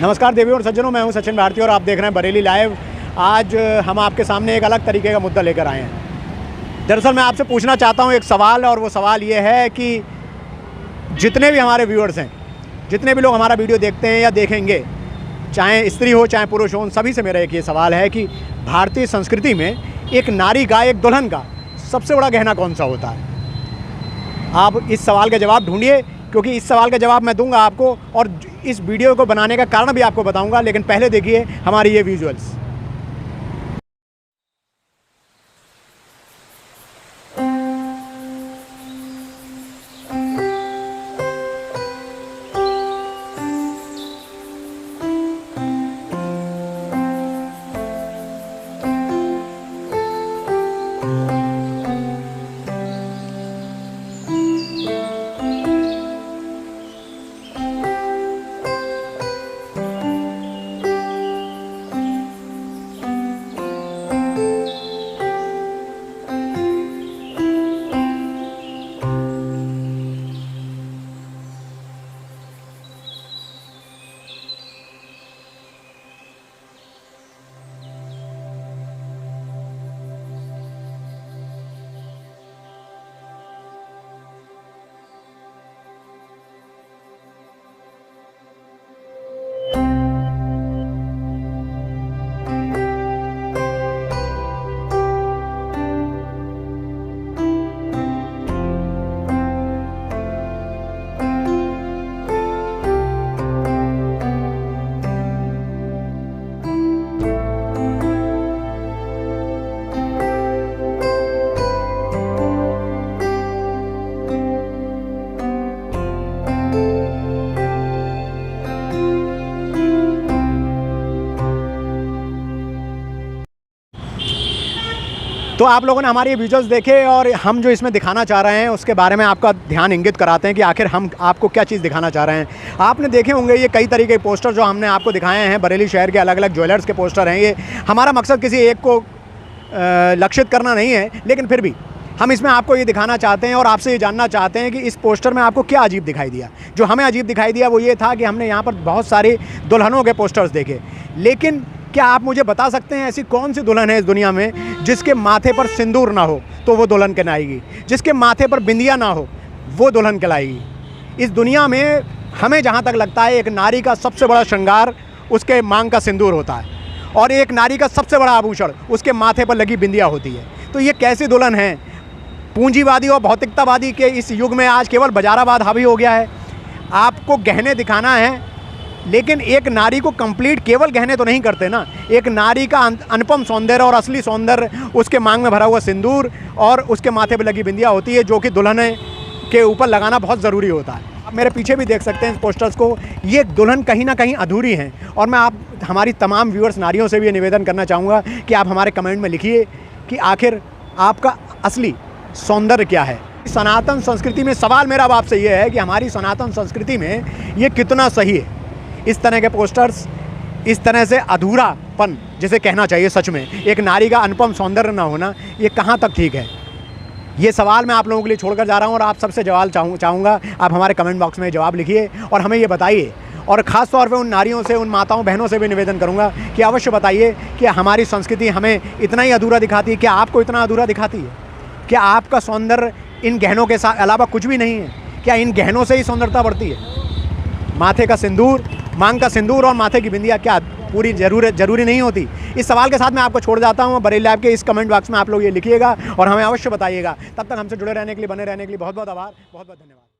नमस्कार देवी और सज्जनों, मैं हूं सचिन भारती और आप देख रहे हैं बरेली लाइव। आज हम आपके सामने एक अलग तरीके का मुद्दा लेकर आए हैं। दरअसल मैं आपसे पूछना चाहता हूं एक सवाल, और वो सवाल ये है कि जितने भी हमारे व्यूअर्स हैं, जितने भी लोग हमारा वीडियो देखते हैं या देखेंगे, चाहे स्त्री हो चाहे पुरुष हो, उन सभी से मेरा एक ये सवाल है कि भारतीय संस्कृति में एक नारी का, एक दुल्हन का सबसे बड़ा गहना कौन सा होता है? आप इस सवाल का जवाब ढूंढिए, क्योंकि इस सवाल का जवाब मैं दूंगा आपको और इस वीडियो को बनाने का कारण भी आपको बताऊंगा। लेकिन पहले देखिए हमारी ये विजुअल्स। तो आप लोगों ने हमारे ये विजुअल्स देखे और हम जो इसमें दिखाना चाह रहे हैं उसके बारे में आपका ध्यान इंगित कराते हैं कि आखिर हम आपको क्या चीज़ दिखाना चाह रहे हैं। आपने देखे होंगे ये कई तरीके के पोस्टर जो हमने आपको दिखाए हैं। बरेली शहर के अलग अलग ज्वेलर्स के पोस्टर हैं। ये हमारा मकसद किसी एक को लक्षित करना नहीं है, लेकिन फिर भी हम इसमें आपको ये दिखाना चाहते हैं और आपसे ये जानना चाहते हैं कि इस पोस्टर में आपको क्या अजीब दिखाई दिया। जो हमें अजीब दिखाई दिया वो ये था कि हमने यहाँ पर बहुत सारी दुल्हनों के पोस्टर्स देखे, लेकिन क्या आप मुझे बता सकते हैं ऐसी कौन सी दुल्हन है इस दुनिया में जिसके माथे पर सिंदूर ना हो तो वो दुल्हन कहलाएगी, जिसके माथे पर बिंदिया ना हो वो दुल्हन कहलाएगी? इस दुनिया में हमें जहाँ तक लगता है एक नारी का सबसे बड़ा श्रृंगार उसके मांग का सिंदूर होता है, और एक नारी का सबसे बड़ा आभूषण उसके माथे पर लगी बिंदिया होती है। तो ये कैसी दुल्हन है? पूंजीवादी और भौतिकतावादी के इस युग में आज केवल बजाराबाद हावी हो गया है। आपको गहने दिखाना है, लेकिन एक नारी को कंप्लीट केवल गहने तो नहीं करते ना। एक नारी का अनुपम सौंदर्य और असली सौंदर्य उसके मांग में भरा हुआ सिंदूर और उसके माथे पर लगी बिंदिया होती है, जो कि दुल्हन के ऊपर लगाना बहुत ज़रूरी होता है। आप मेरे पीछे भी देख सकते हैं इस पोस्टर्स को। ये दुल्हन कहीं ना कहीं अधूरी हैं, और मैं हमारी तमाम व्यूअर्स नारियों से भी ये निवेदन करना चाहूँगा कि आप हमारे कमेंट में लिखिए कि आखिर आपका असली सौंदर्य क्या है। सनातन संस्कृति में सवाल मेरा अब आपसे ये है कि हमारी सनातन संस्कृति में ये कितना सही है? इस तरह के पोस्टर्स, इस तरह से अधूरापन जिसे कहना चाहिए, सच में एक नारी का अनुपम सौंदर्य ना होना, ये कहाँ तक ठीक है? ये सवाल मैं आप लोगों के लिए छोड़कर जा रहा हूँ और आप सबसे जवाब चाहूँगा आप हमारे कमेंट बॉक्स में जवाब लिखिए और हमें ये बताइए। और ख़ास तौर पे उन नारियों से, उन माताओं बहनों से भी निवेदन करूँगा कि अवश्य बताइए कि हमारी संस्कृति हमें इतना ही अधूरा दिखाती है? क्या आपको इतना अधूरा दिखाती है? क्या आपका सौंदर्य इन गहनों के साथ अलावा कुछ भी नहीं है? क्या इन गहनों से ही सौंदर्यता बढ़ती है? माथे का सिंदूर, मांग का सिंदूर और माथे की बिंदिया क्या पूरी जरूरी नहीं होती? इस सवाल के साथ मैं आपको छोड़ जाता हूँ। बरेली लाइव के इस कमेंट बॉक्स में आप लोग ये लिखिएगा और हमें अवश्य बताइएगा। तब तक हमसे जुड़े रहने के लिए, बने रहने के लिए बहुत बहुत आभार, बहुत बहुत धन्यवाद।